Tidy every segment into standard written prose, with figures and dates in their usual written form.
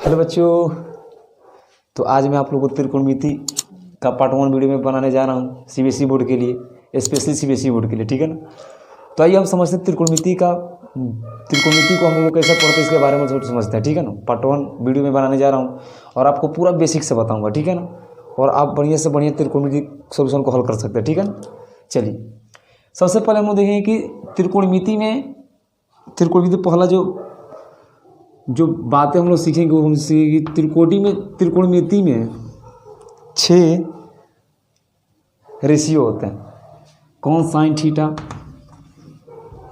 Hello बच्चों। तो आज मैं आप लोगों को त्रिकोणमिति का पार्ट 1 वीडियो में बनाने जा रहा हूँ सीबीएसई बोर्ड के लिए, स्पेशली सीबीएसई बोर्ड के लिए। ठीक है ना। तो आइए हम समझते हैं त्रिकोणमिति को हम लोग कैसे पढ़ते हैं, इसके बारे में समझते हैं। ठीक है ना। पार्ट 1 वीडियो में बनाने जा रहा हूँ और आपको पूरा बेसिक से बताऊँगा। ठीक है ना। और आप बढ़िया से बढ़िया त्रिकोणमिति सोल्यूशन को हल कर सकते हैं। ठीक है ना। चलिए सबसे पहले हम लोग देखेंगे कि त्रिकोणमिति पहला जो बातें हम लोग सीखेंगे वो हम सीखेंगे त्रिकोणमिति में 6 रेशियो होते हैं। कौन साइन थीटा,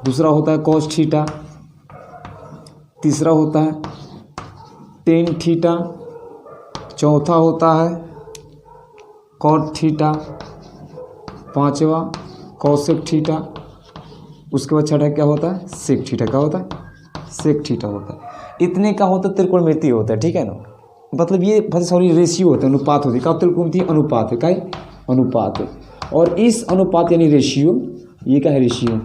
दूसरा होता है कॉस थीटा, तीसरा होता है टेन थीटा, चौथा होता है कॉट थीटा, पांचवा कॉसेक थीटा, उसके बाद छठा क्या होता है सेक थीटा। क्या होता है सेक थीटा होता है। इतने का होता है त्रिकोणमिति होता है। ठीक है ना। मतलब ये रेशियो होता है, अनुपात होती है। क्या त्रिकोणमिति अनुपात है, क्या अनुपात है। और इस अनुपात यानी रेशियो, ये क्या है रेशियो।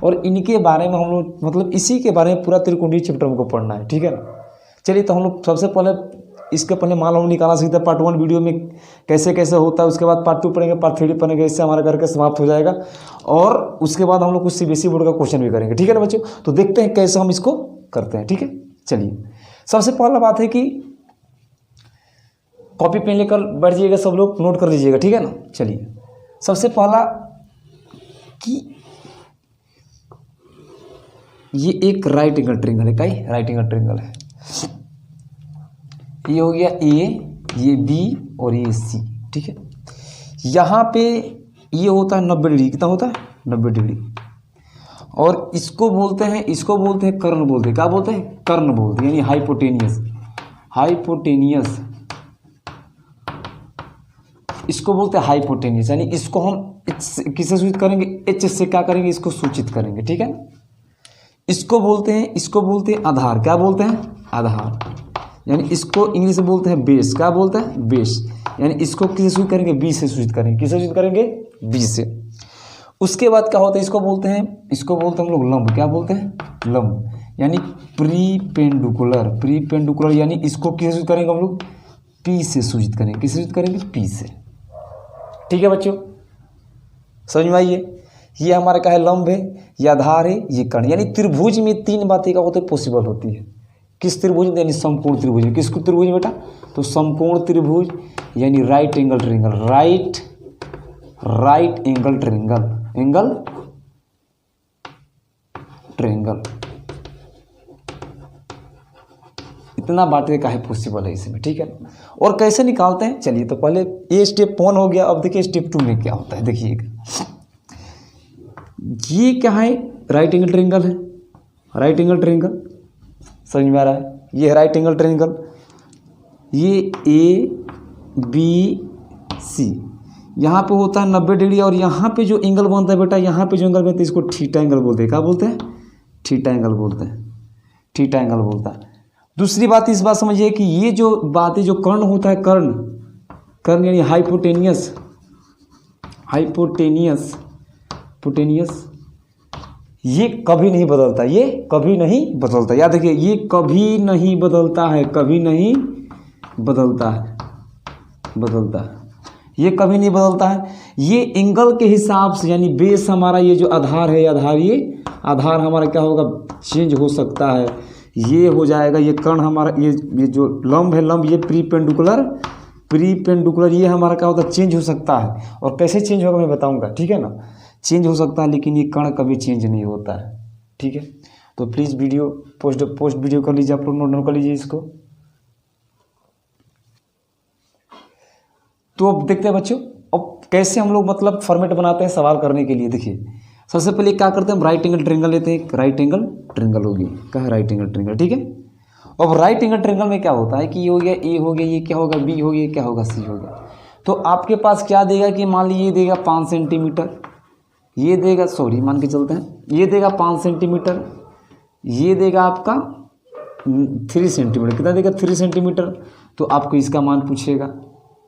और इनके बारे में हम लोग मतलब इसी के बारे में पूरा त्रिकोणमिति चैप्टर हमको पढ़ना है। ठीक है ना। चलिए तो हम लोग सबसे पहले इसके पहले मान हम निकालना सीखते हैं पार्ट 1 वीडियो में कैसे कैसे होता है। उसके बाद पार्ट 2 पढ़ेंगे, पार्ट 3 पढ़ेंगे। इससे हमारा करके समाप्त हो जाएगा। और उसके बाद हम लोग कुछ सीबीएसई बोर्ड का क्वेश्चन भी करेंगे। ठीक है ना बच्चों। तो देखते हैं कैसे हम इसको करते हैं। ठीक है। चलिए सबसे पहला बात है कि कॉपी पेन लेकर बैठ जाइएगा, सब लोग नोट कर लीजिएगा। ठीक है ना। चलिए सबसे पहला कि ये एक राइट एंगल ट्रायंगल है। क्या राइट एंगल ट्रायंगल है। ये हो गया ए, ये बी और ये सी। ठीक है। यहाँ पे ये होता है 90 डिग्री। कितना होता है 90 डिग्री। और इसको बोलते हैं कर्ण बोलते हैं। क्या बोलते हैं कर्ण बोलते हैं, यानी हाइपोटेनियस। इसको बोलते हैं हाइपोटेनियस, यानी इसको हम किससे सूचित करेंगे, एच से क्या करेंगे इसको सूचित करेंगे। ठीक है। इसको बोलते हैं आधार। क्या बोलते हैं आधार, यानी इसको इंग्लिश में बोलते हैं बेस। क्या बोलते हैं बेस, यानी इसको किससे सूचित करेंगे बी से सूचित करेंगे। किससे सूचित करेंगे बी से। उसके बाद क्या होता है इसको बोलते हैं हम लोग लंब। क्या बोलते हैं लंब, यानी प्रीपेंडिकुलर, यानी इसको किससे सूचित करेंगे हम लोग पी से सूचित करेंगे। किससे सूचित करेंगे पी से। ठीक है बच्चों, समझ में आइए। ये हमारा क्या है लंब है, ये आधार है, ये कर्ण। यानी त्रिभुज में 3 बातें का होता है पॉसिबल होती है। किस त्रिभुज में, यानी समकोण त्रिभुज में। किसको त्रिभुज बेटा, तो समकोण त्रिभुज, यानी right angle triangle. Right angle triangle इतना बातें का है पॉसिबल है इसमें। ठीक है। और कैसे निकालते हैं, चलिए तो पहले ये स्टेप 1 हो गया। अब देखिए स्टेप 2 में क्या होता है। देखिएगा ये क्या है राइट एंगल ट्रायंगल है। राइट एंगल ट्रायंगल समझ में आ रहा है। ये है राइट एंगल ट्रायंगल। ये ए बी सी, यहाँ पे होता है 90 डिग्री। और यहाँ पे जो एंगल बनता है बेटा, यहाँ पे जो एंगल बनता है इसको थीटा एंगल बोलते हैं। क्या बोलते हैं थीटा एंगल बोलते हैं। थीटा एंगल बोलता है। दूसरी बात इस बात समझिए कि ये जो बात है, जो कर्ण होता है कर्ण यानी हाइपोटेनियस, ये कभी नहीं बदलता। याद रखिए ये कभी नहीं बदलता है। ये कभी नहीं बदलता है। ये एंगल के हिसाब से, यानी बेस हमारा ये जो आधार है, आधार हमारा क्या होगा चेंज हो सकता है। ये हो जाएगा ये कर्ण हमारा, ये जो लंब है ये प्रीपेंडिकुलर ये हमारा क्या होता है चेंज हो सकता है। और कैसे चेंज होगा मैं बताऊंगा। ठीक है ना। चेंज हो सकता है, लेकिन ये कर्ण कभी चेंज नहीं होता है। ठीक है। तो प्लीज़ वीडियो पोस्ट वीडियो कर लीजिए, आप लोग नोट कर लीजिए इसको। तो अब देखते हैं बच्चों, अब कैसे हम लोग मतलब फॉर्मेट बनाते हैं सवाल करने के लिए। देखिए सबसे पहले क्या करते हैं हम राइट एंगल ट्रायंगल लेते हैं। राइट एंगल ट्रायंगल होगी, क्या है राइट एंगल ट्रायंगल। ठीक है। अब राइट एंगल ट्रायंगल में क्या होता है कि ये हो गया ए हो गया, ये क्या होगा बी हो गया, क्या होगा सी हो गया। तो आपके पास क्या देगा कि मान लीजिए ये देगा 5 सेंटीमीटर, ये देगा मान के चलते हैं ये देगा 5 सेंटीमीटर, ये देगा आपका 3 सेंटीमीटर। कितना देगा 3 सेंटीमीटर। तो आपको इसका मान पूछेगा।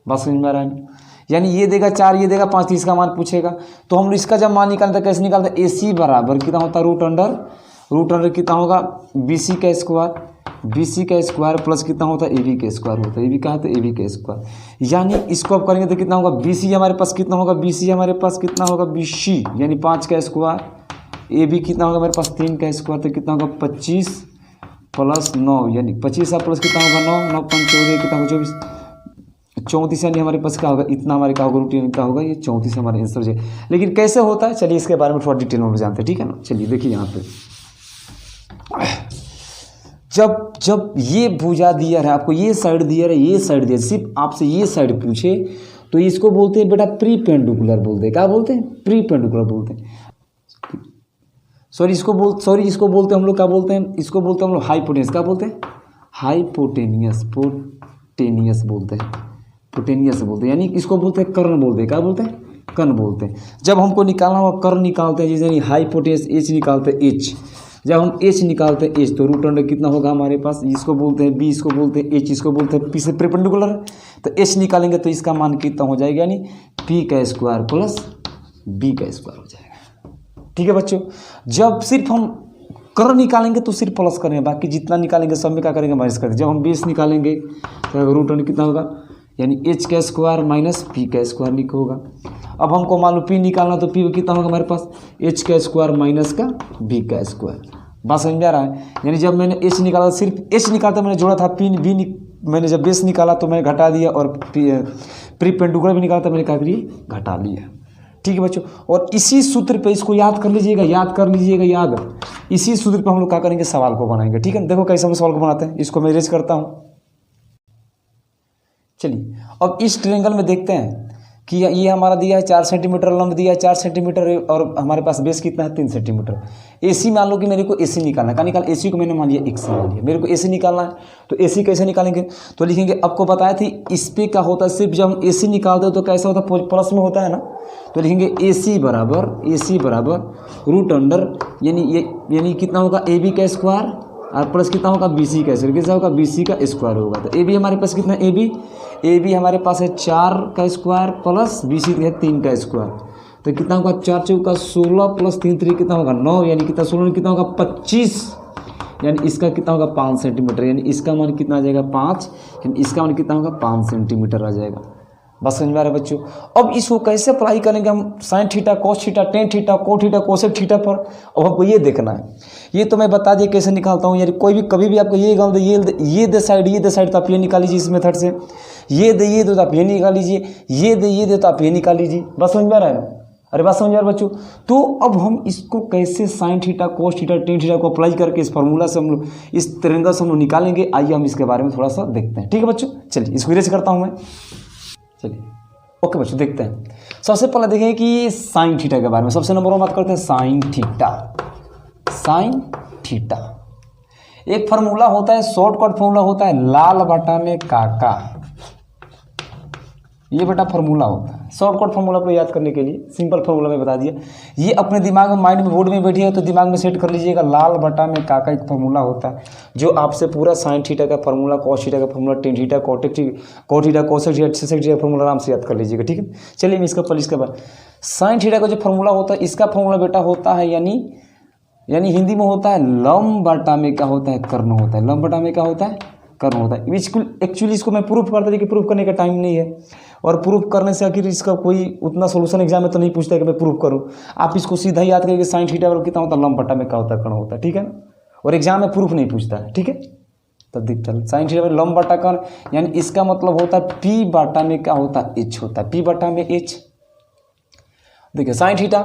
बात समझ में आ रहा है। यानी ये देगा 4, ये देगा 5, इसका मान पूछेगा। तो हम इसका जब मान निकालते हैं कैसे निकालते हैं, AC बराबर कितना होता है रूट अंडर कितना होगा BC का स्क्वायर, बी सी का स्क्वायर प्लस कितना होता है ए बी का स्क्वायर होता है, ए बी का है तो ए बी का स्क्वायर, यानी इसको अब करेंगे तो कितना होगा बी सी हमारे पास कितना होगा, बी सी हमारे पास कितना होगा बी सी यानी 5 का स्क्वायर, ए बी कितना होगा हमारे पास 3 का स्क्वायर तो कितना होगा 25 प्लस 9 यानी 25 प्लस कितना होगा 9, 9 5 14 कितना होगा 24, 34 यानी हमारे पास क्या होगा इतना हमारे क्या होगा रूटीन क्या होगा ये 34 हमारा आंसर है। लेकिन कैसे होता है चलिए इसके बारे में थोड़ा डिटेल में जानते हैं, ठीक है ना। चलिए देखिए यहाँ पे जब ये भुजा दिया है आपको, ये साइड दिया है, ये साइड दिया, सिर्फ आपसे ये साइड पूछे तो इसको बोलते हैं बेटा प्री पेंडुकुलर बोलते हैं, क्या बोलते हैं प्री पेंडुकुलर बोलते हैं। इसको बोलते हैं हम लोग क्या बोलते हैं, इसको बोलते हैं हम लोग हाइपोटेनियस, क्या बोलते हैं हाइपोटेनियस, पोटेनियस बोलते हैं, पोटेनियस बोलते हैं, यानी इसको बोलते हैं कर्ण बोलते हैं, क्या बोलते हैं कर्ण बोलते हैं। जब हमको निकालना हो कर्ण निकालते हैं, जैसे हाइपोटेनियस एच निकालते हैं एच, जब हम एच निकालते हैं एच तो रूट अंडर कितना होगा हमारे पास, इसको बोलते हैं बी, इसको बोलते हैं एच, इसको बोलते हैं पी से परपेंडिकुलर, तो एच निकालेंगे तो इसका मान कितना हो जाएगा यानी पी का स्क्वायर प्लस बी का स्क्वायर हो जाएगा, ठीक है बच्चों। जब सिर्फ हम कर्ण निकालेंगे तो सिर्फ प्लस करेंगे, बाकी जितना निकालेंगे सब में क्या करेंगे माइनस करेंगे। जब हम बेस निकालेंगे तो रूट अंडर कितना होगा यानी एच का स्क्वायर माइनस पी का स्क्वायर लिखो होगा। अब हमको मान लो पी निकालना तो पी कितना होगा हमारे पास एच का स्क्वायर माइनस का बी का स्क्वायर, बात समझ में आ रहा है। यानी जब मैंने एच निकाला सिर्फ एच निकालता मैंने जोड़ा था पी बी मैंने जब बेस निकाला तो मैंने घटा दिया, और प्री पेंडुकुलर भी निकाला तो मैंने क्या करिए घटा लिया, ठीक है बच्चों। और इसी सूत्र पे इसको याद कर लीजिएगा, याद इसी सूत्र पे हम लोग क्या करेंगे सवाल को बनाएंगे, ठीक है। देखो कैसे हम सवाल को बनाते हैं, इसको मैं इरेज करता हूँ। चलिए अब इस ट्रायंगल में देखते हैं कि ये हमारा दिया है 4 सेंटीमीटर, लंब दिया है 4 सेंटीमीटर और हमारे पास बेस कितना है 3 सेंटीमीटर। एसी मान लो कि मेरे को एसी निकालना है, क्या निकाल एसी को मैंने मान लिया x मान लिया, मेरे को एसी निकालना है तो एसी कैसे निकालेंगे तो लिखेंगे, आपको बताया थी इस पे क्या होता है, सिर्फ जब हम एसी निकालते हो तो कैसा होता है प्लस में होता है ना, तो लिखेंगे एसी बराबर रूट अंडर यानी कितना होगा ए बी का स्क्वायर और प्लस कितना होगा बी सी का स्क्वायर, कितना होगा बी सी का स्क्वायर होगा। तो ए बी हमारे पास कितना ए बी हमारे पास है 4 का स्क्वायर प्लस बी सी है 3 का स्क्वायर, तो कितना होगा 4 चौका 16 प्लस 3 3 कितना होगा 9 यानी कितना 16 कितना होगा 25, यानी इसका कितना होगा 5 सेंटीमीटर, यानी इसका मान कितना आ जाएगा 5, यानी इसका मान कितना होगा 5 सेंटीमीटर आ जाएगा। बस समझ में आ रहा है बच्चों। अब इसको कैसे अप्लाई करेंगे हम sine theta cos theta tan theta को थीटा कोसेक थीटा पर, अब आपको ये देखना है। ये तो मैं बता दिया कैसे निकालता हूँ, यानी कोई भी कभी भी आपको ये गाँव ये दे साइड तो आप ये निकाल लीजिए इस मेथड से, ये दे तो आप ये निकाल लीजिए, ये दे तो आप ये निकाल लीजिए। बस समझ में आ रहा है ना, अरे बात समझ आ रहा है बच्चों। तो अब हम इसको कैसे sine theta cos theta tan theta को अप्लाई करके इस फार्मूला से हम लोग इस ट्रायंगल से हम लोग निकालेंगे, आइए हम इसके बारे में थोड़ा सा देखते हैं, ठीक है बच्चों। चलिए इसको इरेज करता हूँ मैं, चलिए ओके बच्चों देखते हैं। सबसे पहले देखें कि साइन थीटा के बारे में, सबसे नंबर 1 बात करते हैं साइन थीटा। एक फार्मूला होता है, शॉर्टकट फार्मूला होता है लाल बटा में काका, ये बेटा फार्मूला होता है। शॉर्टकट फार्मूला को याद करने के लिए सिंपल फार्मूला में बता दिया, ये अपने दिमाग में माइंड में बोर्ड में बैठी है तो दिमाग में सेट कर लीजिएगा। लाल बटा में काका एक फार्मूला होता है जो आपसे पूरा साइन थीटा का फार्मूला, कॉस थीटा का formula, tan theta cosec theta cosec theta का फार्मूला आराम से याद कर लीजिएगा, ठीक है। चलिए मैं इसके बाद साइन थीटा का जो फार्मूला होता है, इसका फार्मूला बेटा होता है यानी हिंदी में होता है लंब बटा में क्या होता है कर्ण होता है, लंब बटा में क्या होता है कर्ण होता है। एक्चुअली इसको मैं प्रूफ करता लेकिन प्रूफ करने का टाइम नहीं है, और प्रूफ करने से आखिर इसका कोई उतना सोल्यूशन एग्जाम में तो नहीं पूछता है कि मैं प्रूफ करूं। आप इसको सीधा ही याद करिए साइन थीटा बराबर कितना होता है लंब बटा में क्या होता है कर्ण होता है, ठीक है ना। और एग्जाम में प्रूफ नहीं पूछता है, ठीक है। तब दिखता है साइन थीटा लंब बटा कर्ण, यानी इसका मतलब होता है पी बटा में क्या होता है एच होता है, पी बटा में एच। देखिए साइन थीटा,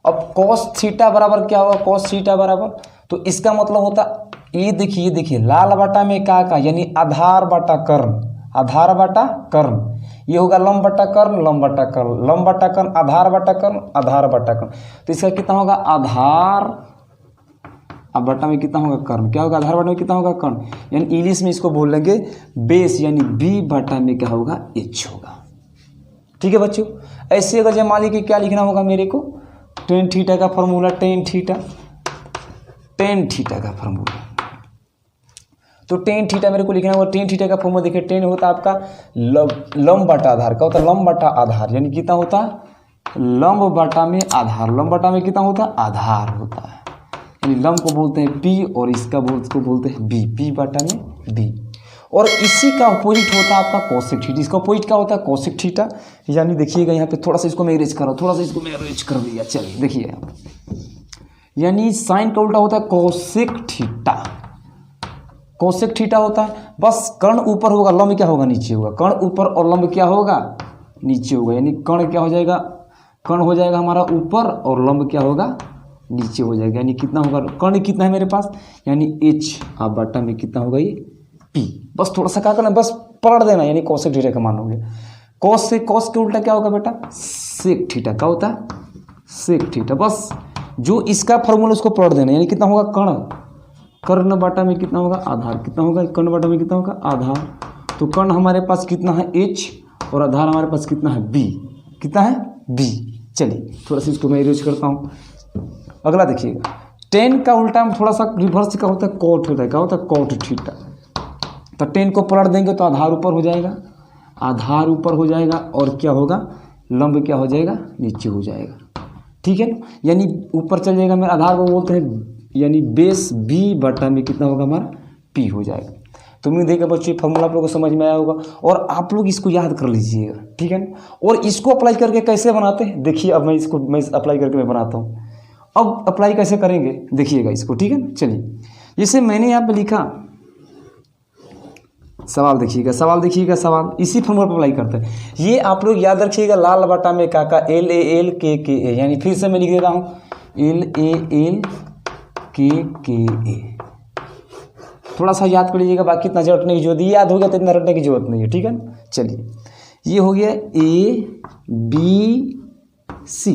अब कॉस थीटा बराबर क्या होगा कॉस थीटा बराबर, तो इसका मतलब होता ये देखिए लाल बटा में का यानी आधार बटा कर्ण, ये होगा लंब बटा कर्ण आधार बटा कर्ण, तो इसका कितना होगा आधार अब बटा में कितना होगा कर्ण, क्या होगा आधार बटा में कितना होगा कर्ण, यानी इंग्लिश में इसको बोल लेंगे बेस, यानी बी बटा में क्या होगा एच होगा, ठीक है बच्चों। ऐसे अगर जब मान लीजिए क्या लिखना होगा मेरे को टेन थीटा का फॉर्मूला, टेन थीटा का फॉर्मूला, तो टेन थीटा मेरे को लिखना होगा। टेन थीटा का फॉर्मूला देखिए, टेन होता है आपका लंब बटा आधार, क्या होता है लंब बटा आधार, यानी कितना होता है लंब बटा में आधार, लंब बटा में कितना होता है आधार होता है, यानी लंब को बोलते हैं पी और इसका बोलते हैं बी, पी बटा में बी। और इसी का अपोजिट होता है आपका कोसेक थीटा। इसका अपोजिट क्या होता है? Cosec theta. यानी देखिएगा यहाँ पे थोड़ा सा इसको मैं अरेंज कर रहा हूँ, थोड़ा सा इसको मैं अरेंज कर दिया। चलिए देखिए, यानी साइन का उल्टा होता है कोसेक थीटा। कोसेक थीटा होता है, बस कर्ण ऊपर होगा, लंब क्या होगा? नीचे होगा। कर्ण ऊपर और लंब क्या होगा? नीचे होगा। यानी कर्ण क्या हो जाएगा? कर्ण हो जाएगा हमारा ऊपर और लंब क्या होगा? नीचे हो जाएगा। यानी कितना होगा? कर्ण कितना है मेरे पास? यानी एच आप बटा में कितना होगा? ये पी। बस थोड़ा सा क्या करना, बस पलट देना, यानी कोसेक थीटा का मान हो गया। कॉस से कॉस के उल्टा क्या होगा बेटा? Sec theta. क्या होता है? Sec theta. बस जो इसका फॉर्मूला उसको पलट देना, यानी कितना होगा? कर्ण, कर्ण बटा में कितना होगा? आधार। कितना होगा? कर्ण बटा में कितना होगा? आधार। तो कर्ण हमारे पास कितना है? एच और आधार हमारे पास कितना है? बी। कितना है? बी। चलिए थोड़ा सा इसको मैं इरेज करता हूँ। अगला देखिएगा, टेन का उल्टा में थोड़ा सा रिवर्स का होता है, कॉट होता है। क्या होता है? Cot theta. तो टेन को पलट देंगे तो आधार ऊपर हो जाएगा, आधार ऊपर हो जाएगा और क्या होगा? लंब क्या हो जाएगा? नीचे हो जाएगा। ठीक है, यानी ऊपर चल जाएगा मेरा, आधार को बोलते हैं, यानी बेस बी बटा में कितना होगा? हमारा पी हो जाएगा। तो उम्मीद है कि बच्चों फॉर्मूला आप लोगों को समझ में आया होगा और आप लोग इसको याद कर लीजिएगा। ठीक है ना? और इसको अप्लाई करके कैसे बनाते हैं देखिए, अब मैं अप्लाई करके मैं बनाता हूँ। अब अप्लाई कैसे करेंगे देखिएगा इसको। ठीक है ना? चलिए, जैसे मैंने यहाँ पे लिखा सवाल, देखिएगा सवाल, देखिएगा सवाल, इसी फॉर्मूला पर अप्लाई करते हैं। ये आप लोग याद रखिएगा, लाल बटा में का एल ए एल के ए, यानी फिर से मैं लिख देता हूँ एल ए एल के ए। थोड़ा सा याद कर लीजिएगा, बाकी इतना रटने की जरूरत, ये याद हो गया तो इतना रटने की जरूरत नहीं है। ठीक है, चलिए ये हो गया ए बी सी।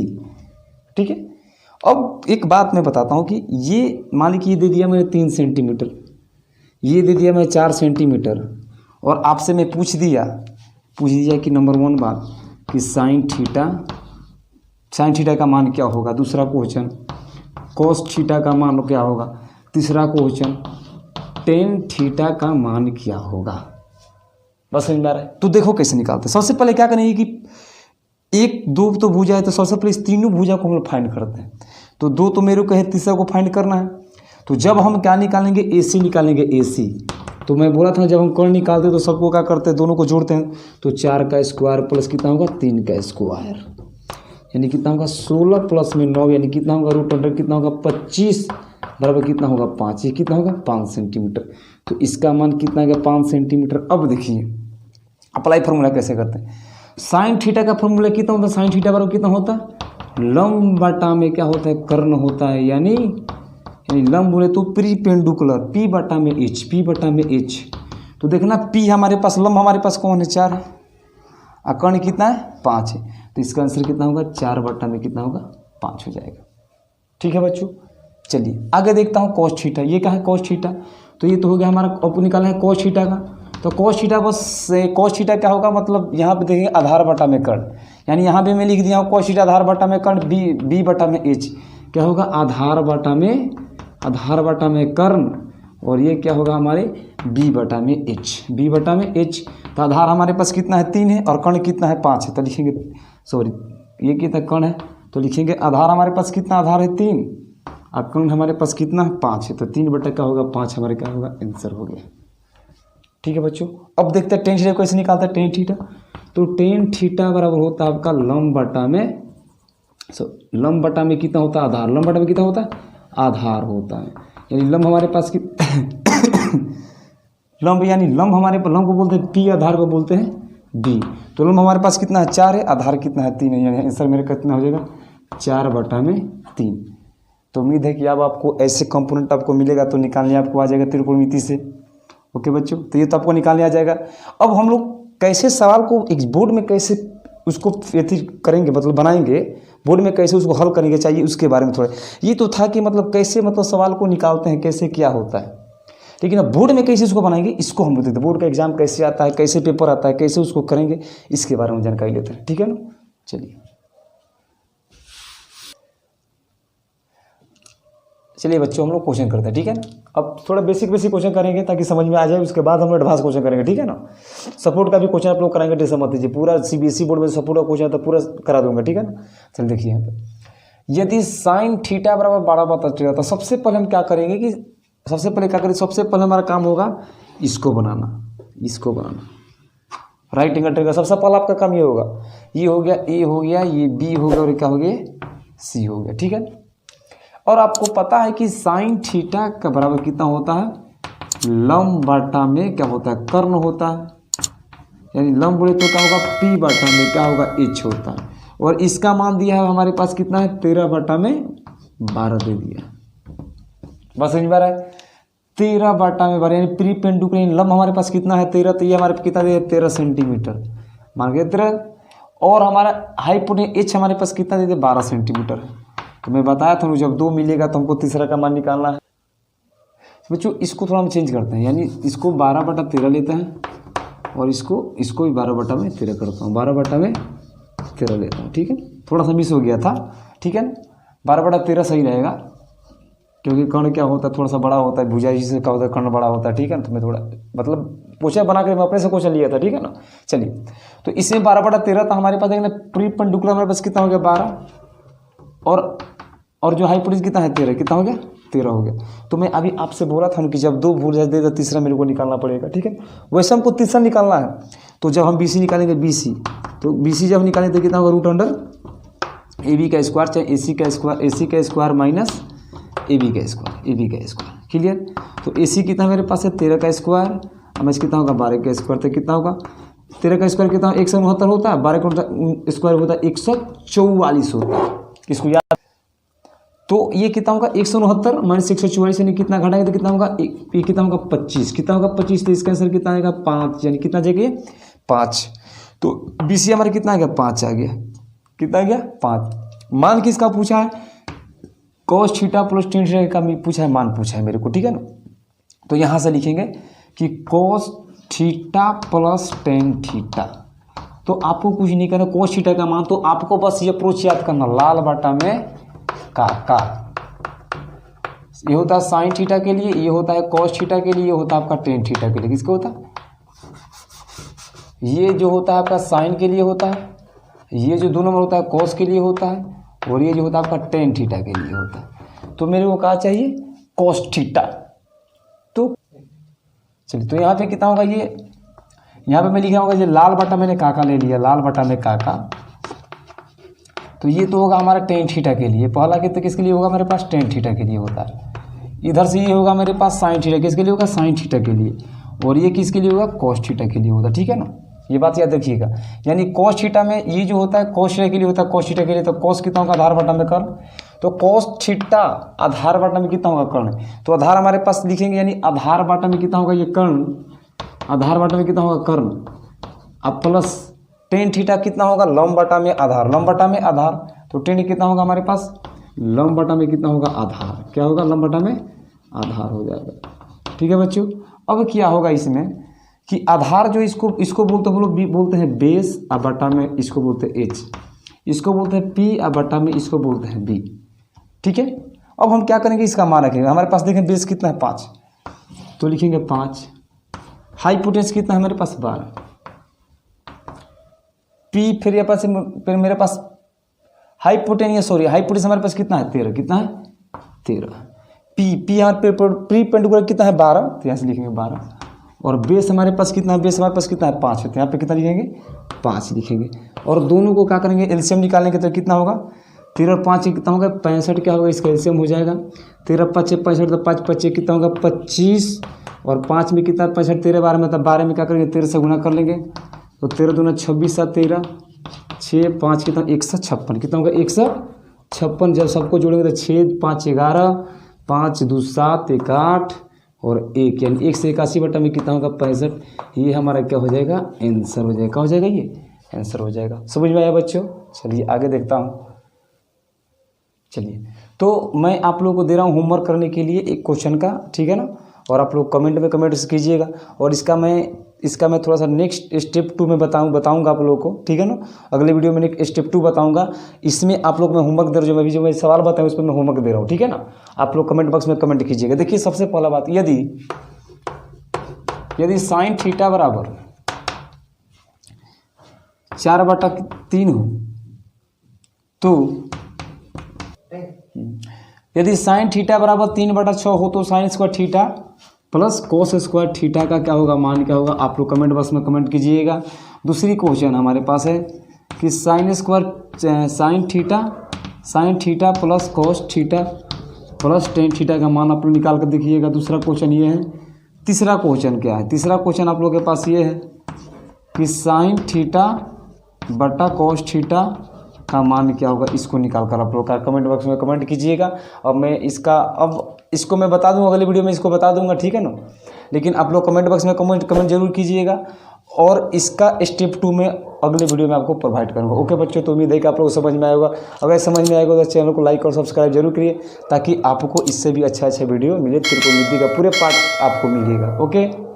ठीक है, अब एक बात मैं बताता हूँ कि ये मान लीजिए ये दे दिया मैंने 3 सेंटीमीटर, ये दे दिया मैं 4 सेंटीमीटर, और आपसे मैं पूछ दिया कि नंबर 1 बात कि साइन थीटा का मान क्या होगा। दूसरा क्वेश्चन कॉस थीटा का मान क्या होगा। तीसरा क्वेश्चन टेन थीटा का मान क्या होगा। बस समझ में आ रहा है? तो देखो कैसे निकालते हैं। सबसे पहले क्या करेंगे कि 1 2 तो भुजा है, तो सबसे पहले इस तीनों भुजा को हम लोग फाइंड करते हैं। तो 2 तो मेरे को है, तीसरा को फाइंड करना है। तो जब हम क्या निकालेंगे? AC निकालेंगे, AC। तो मैं बोला था जब हम कर्ण निकालते हैं तो सबको क्या करते हैं? दोनों को जोड़ते हैं। तो 4 का स्क्वायर प्लस कितना होगा? 3 का स्क्वायर, यानी कितना होगा? 16 प्लस में 9, यानी कितना होगा? रूट अंडर कितना होगा? 25 बराबर कितना होगा? 5। ये कितना होगा? 5 सेंटीमीटर। तो इसका मान कितना है? 5 सेंटीमीटर। अब देखिए अप्लाई फॉर्मूला कैसे करते हैं। साइन थीटा का फॉर्मूला कितना होता है? साइन थीटा बराबर कितना होता है? लंब बटा में क्या होता है? कर्ण होता है। यानी लंब बोले तो प्रीपेंडिकुलर, पी बटा में एच, पी बटा में एच। तो देखना पी हमारे पास, लंब हमारे पास कौन है? 4 है, और कर्ण कितना है? 5 है। तो इसका आंसर कितना होगा? 4 बटा में कितना होगा? 5 हो जाएगा। ठीक है बच्चों, चलिए आगे देखता हूँ कॉस थीटा। ये क्या है? Cos theta. तो ये तो हो गया हमारा, अब निकाला है कॉस थीटा का। तो कॉस थीटा, बस कॉस थीटा क्या होगा? मतलब यहाँ पे देखिए आधार बटा में कर्ण, यानी यहाँ पे मैं लिख दिया हूँ कॉस थीटा आधार बटा में कर्ण, बी बटा में एच। क्या होगा? आधार बटा में कर्ण, और ये क्या होगा हमारे? बी बटा में एच, बी बटा में एच। तो आधार हमारे पास कितना है? 3 है, और कर्ण कितना है? 5 है। तो लिखेंगे, सॉरी ये कितना कर्ण है, तो लिखेंगे आधार हमारे पास कितना? आधार है 3, और कर्ण हमारे पास कितना है? 5 है। तो 3 बटा क्या होगा? 5 हमारे क्या होगा? आंसर हो गया। ठीक है बच्चों, अब देखते हैं टेन थीटा कैसे निकालता है। टेन थीटा, तो टेन थीटा बराबर होता है आपका लंब बटा में, लंब बटा में कितना होता है? आधार। लंब बटा में कितना होता है? आधार होता है। यानी लंब हमारे पास की लंब, यानी लंब हमारे पास, लंब को बोलते हैं पी, आधार को बोलते हैं बी। तो लंब हमारे पास कितना है? 4 है, आधार कितना है? 3 है। यानी आंसर मेरे कितना हो जाएगा? 4 बटा में 3। तो उम्मीद है कि अब आपको ऐसे कंपोनेंट आपको मिलेगा तो निकालने आपको आ जाएगा त्रिकोणमिति से। ओके बच्चों, तो ये तो आपको निकालने आ जाएगा। अब हम लोग कैसे सवाल को एक बोर्ड में कैसे उसको करेंगे, मतलब बनाएंगे बोर्ड में, कैसे उसको हल करेंगे चाहिए उसके बारे में थोड़ा। ये तो था कि मतलब कैसे मतलब सवाल को निकालते हैं, कैसे क्या होता है, लेकिन अब बोर्ड में कैसे इसको बनाएंगे इसको हम बताते हैं। बोर्ड का एग्जाम कैसे आता है, कैसे पेपर आता है, कैसे उसको करेंगे, इसके बारे में जानकारी लेते हैं। ठीक है ना, चलिए बच्चों हम लोग क्वेश्चन करते हैं। ठीक है ना, अब थोड़ा बेसिक क्वेश्चन करेंगे ताकि समझ में आ जाए, उसके बाद हम लोग एडवांस क्वेश्चन करेंगे। ठीक है ना, सपोर्ट का भी क्वेश्चन आप लोग कराएंगे, टेंशन मत लीजिए। पूरा CBSE बोर्ड में सपोर्ट का क्वेश्चन तो पूरा करा दूंगा। ठीक है ना, चलिए देखिए यहाँ पे यदि साइन थीटा बराबर 12/13 तो सबसे पहले हम क्या करेंगे कि सबसे पहले हमारा काम होगा इसको बनाना, राइट एंगल ट्रायंगल। सबसे पहले आपका काम ये होगा, ये हो गया, ए हो गया, ये बी हो गया और क्या हो गया, सी हो गया, ठीक है। और आपको पता है कि साइन थीटा का बराबर कितना होता है, लंब बटा में क्या होता है, कर्ण होता है, यानी लंब बोले तो क्या होगा, पी बटा में क्या होगा, एच होता है। और इसका मान दिया है हमारे पास कितना है, 13/12 दे दिया, बस समझ में आ रहा है, 13/12 यानी प्री पेंडुकुलर लंब हमारे पास कितना है 13, तो ये हमारे पास कितना दे 13 सेंटीमीटर मान के 13। और हमारा हाइपोटेन्यूज एच हमारे पास कितना दे दे 12 सेंटीमीटर। तो मैं बताया था जब 2 मिलेगा तो हमको तीसरा का मान निकालना है। बच्चों इसको थोड़ा हम चेंज करते हैं, यानी इसको 12/13 लेते हैं और इसको भी 12/13 करता हूँ, 12/13 लेता हूँ, ठीक है। थोड़ा सा मिस हो गया था, ठीक है, 12/13 सही रहेगा, क्योंकि कर्ण क्या होता है थोड़ा सा बड़ा होता है, भुजा जिससे क्या होता है कर्ण बड़ा होता है, ठीक है ना। तो मैं थोड़ा मतलब क्वेश्चन बना कर मैं अपने से क्वेश्चन लिया था, ठीक है ना। चलिए तो इसमें 12/13 तो हमारे पास देखना प्री पेंडुकुलर हमारे पास कितना हो गया 12, और जो हाइपोटेन्यूज कितना है 13, कितना हो गया 13 हो गया। तो मैं अभी आपसे बोला था कि जब 2 भूल जाते तो तीसरा मेरे को निकालना पड़ेगा, ठीक है। वैसे हमको तीसरा निकालना है, तो जब हम BC निकालेंगे BC, तो BC जब निकालेंगे तो कितना होगा √AB का स्क्वायर चाहे AC का स्क्वायर माइनस AB का स्क्वायर, क्लियर। तो AC कितना मेरे पास है 13 का स्क्वायर, हमें कितना होगा 12 का स्क्वायर, तो कितना होगा 13 का स्क्वायर कितना 169 होता है, 12 का स्क्वायर होता है 144 होता है, इसको याद। तो ये कितना होगा 169 माइनस 144 यानी कितना घटाएंगे तो कितना होगा, ये कितना होगा 25, कितना होगा 25, तो इसका आंसर कितना आएगा 5, यानी कितना जगह 5। तो BC हमारा कितना आ गया 5 आ गया, कितना आ गया 5। मान किसका पूछा है, cos theta plus tan theta का पूछा है, मान पूछा है मेरे को, ठीक है ना। तो यहाँ से लिखेंगे कि cos theta plus tan theta, तो आपको कुछ नहीं करना, cos थीटा का मान तो आपको बस ये अप्रोच याद करना, लाल बटा में का ये होता है साइन थीटा के लिए, ये होता है cos थीटा के लिए, ये होता है आपका tan थीटा के लिए। किसको होता है, ये जो होता है आपका साइन के लिए होता है, ये जो 2 नंबर होता है cos के लिए होता है, और ये जो होता है आपका tan थीटा के लिए होता है। तो मेरे को क्या चाहिए cos थीटा, तो चलिए तो यहाँ पे कितना होगा, ये यहाँ पे मैं लिखा होगा ये लाल बटा मैंने काका ले लिया, लाल बटा में काका, तो ये तो होगा हमारा tan थीटा के लिए, पहला कितना किसके लिए होगा मेरे पास tan थीटा के लिए होता है। इधर से ये होगा मेरे पास साइन थीटा, किसके लिए होगा साइन थीटा के लिए, और ये किसके लिए होगा cos थीटा के लिए होता है, ठीक है ना। ये बात याद रखिएगा, यानी cos थीटा में ये जो होता है cos थीटा के लिए होता है, cos थीटा के लिए, तो cos कितना होगा आधार बटा में कर्ण, तो cos थीटा आधार बटा में कितना होगा कर्ण, तो आधार हमारे पास लिखेंगे, यानी आधार बटा में कितना होगा ये कर्ण, आधार बटा में कितना होगा कर्ण, अब प्लस tan थीटा कितना होगा लंब बटा में आधार, लंब बटा में आधार, तो tan कितना होगा हमारे पास लंब बटा में कितना होगा आधार, क्या होगा लंब बटा में आधार हो जाएगा, ठीक है बच्चों। अब क्या होगा इसमें कि आधार जो इसको बोलते हैं बेस, और बटा में इसको बोलते हैं H, इसको बोलते हैं P, और बटा में इसको बोलते हैं B, ठीक है। अब हम क्या करेंगे, इसका मान रखेंगे, हमारे पास देखें बेस कितना है 5, तो लिखेंगे 5, हाइपोटेन्यूज कितना है मेरे पास 12, P फिर मेरे पास हाइपोटेन्यूज हमारे पास कितना है 13, कितना है 13, P हमारे प्री पेंडुकुलर कितना है 12, तो यहाँ से लिखेंगे 12, और बेस हमारे पास कितना है, बेस हमारे पास कितना है 5 है, तो यहाँ पे कितना लिखेंगे 5 लिखेंगे, और दोनों को क्या करेंगे एलसीएम निकालेंगे, तो कितना होगा 13 और 5 कितना होगा 65, क्या होगा इसका एलसीएम हो जाएगा 13 5 65, तो 5 5 कितना होगा 25, और 5 में कितना 65, 13 12 में, तो 12 में क्या करेंगे 13 से गुना कर लेंगे, तो 13 दूना 26 7 13 6 5 कितना 156, कितना होगा 156, जब सबको जोड़ेंगे तो 6 5 11 5 2 7 1 8 और 1, यानी 1 से 81 बटा में कितना होगा 65, ये हमारा क्या हो जाएगा आंसर हो जाएगा, क्या हो जाएगा ये आंसर हो जाएगा। समझ में आया बच्चों, चलिए आगे देखता हूँ। चलिए तो मैं आप लोगों को दे रहा हूँ होमवर्क करने के लिए एक क्वेश्चन का, ठीक है ना, और आप लोग कमेंट में कमेंट कीजिएगा, और इसका मैं थोड़ा सा नेक्स्ट स्टेप 2 में बताऊंगा आप लोगों को, ठीक है ना। अगले वीडियो में नेक्स्ट स्टेप 2 बताऊंगा, इसमें आप लोग मैं होमवर्क दे रहा हूँ, जो मैं सवाल बताऊँ उस पर मैं होमवर्क दे रहा हूँ, ठीक है ना। आप लोग कमेंट बॉक्स में कमेंट कीजिएगा। देखिए सबसे पहला बात, यदि साइन थीटा बराबर 4/3 हो, तो यदि साइन थीटा बराबर 3/6 हो तो sine square theta plus cos square theta का क्या होगा, मान क्या होगा, आप लोग कमेंट बॉक्स में कमेंट कीजिएगा। दूसरी क्वेश्चन हमारे पास है कि sine theta plus cos theta plus tan theta का मान आप लोग निकाल कर देखिएगा। दूसरा क्वेश्चन ये है। तीसरा क्वेश्चन क्या है, तीसरा क्वेश्चन आप लोग के पास ये है कि साइन थीटा बटा कोस थीटा का मान क्या होगा, इसको निकाल कर आप लोग का कमेंट बॉक्स में कमेंट कीजिएगा। और मैं इसको मैं बता दूंगा, अगली वीडियो में इसको बता दूंगा, ठीक है ना। लेकिन आप लोग कमेंट बॉक्स में कमेंट जरूर कीजिएगा और इसका स्टेप 2 में अगले वीडियो में आपको प्रोवाइड करूँगा। ओके बच्चों, तो उम्मीद है कि आप लोग को समझ में आएगा। अगर समझ में आएगा तो चैनल को लाइक और सब्सक्राइब जरूर करिए ताकि आपको इससे भी अच्छा वीडियो मिले, त्रिकोणमिति का पूरे पार्ट आपको मिलेगा। ओके।